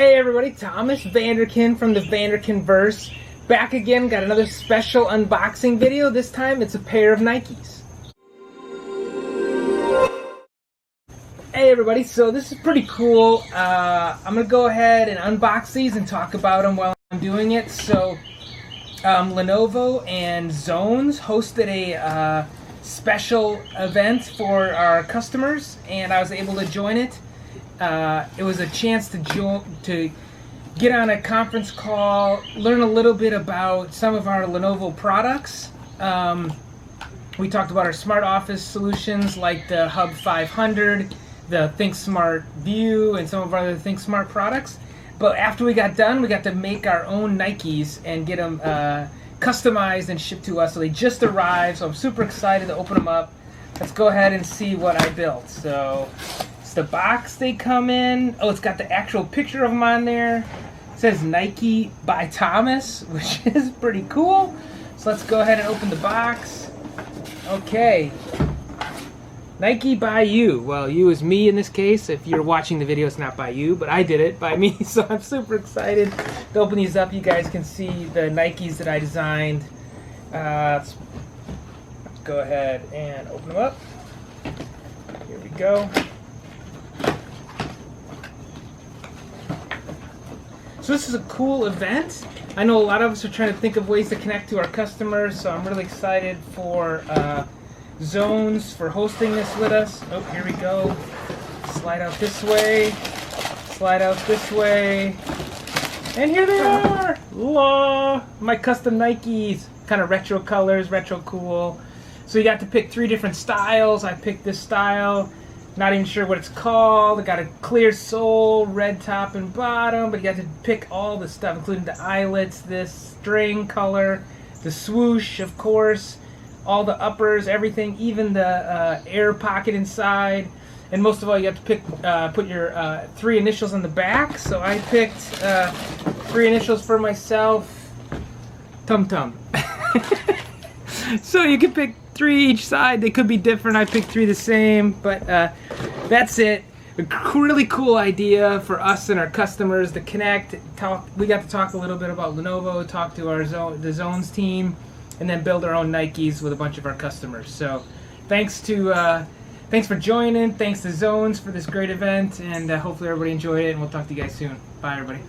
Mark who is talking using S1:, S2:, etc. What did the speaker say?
S1: Hey everybody, Thomas Vanderkin from the Vanderkinverse. Back again, got another special unboxing video. This time it's a pair of Nikes. Hey everybody, so this is pretty cool. I'm going to go ahead and unbox these and talk about them while I'm doing it. So, Lenovo and Zones hosted a special event for our customers, and I was able to join it. It was a chance to get on a conference call, learn a little bit about some of our Lenovo products. We talked about our smart office solutions like the Hub 500, the ThinkSmart View, and some of our other ThinkSmart products. But after we got done, we got to make our own Nikes and get them customized and shipped to us. So they just arrived, so I'm super excited to open them up. Let's go ahead and see what I built. So it's the box they come in. Oh, it's got the actual picture of them on there. It says Nike by Thomas, which is pretty cool. So let's go ahead and open the box. Okay. Nike by you. Well, you is me in this case. If you're watching the video, it's not by you, but I did it by me. So I'm super excited to open these up. You guys can see the Nikes that I designed. Let's go ahead and open them up. Here we go. So this is a cool event. I know a lot of us are trying to think of ways to connect to our customers, so I'm really excited for Zones for hosting this with us. Oh, here we go. Slide out this way. Slide out this way. And here they are! La! My custom Nikes. Kind of retro colors, retro cool. So you got to pick 3 different styles. I picked this style. Not even sure what it's called. It got a clear sole, red top and bottom, but you got to pick all the stuff, including the eyelets, this string color, the swoosh, of course, all the uppers, everything, even the air pocket inside. And most of all, you have to pick, put your 3 initials on the back. So I picked 3 initials for myself. Tum Tum. So you can pick 3 each side. They could be different. I picked 3 the same, but that's it. A really cool idea for us and our customers to connect. We got to talk a little bit about Lenovo, talk to our the Zones team, and then build our own Nikes with a bunch of our customers. So thanks for joining. Thanks to Zones for this great event, and hopefully everybody enjoyed it. And we'll talk to you guys soon. Bye, everybody.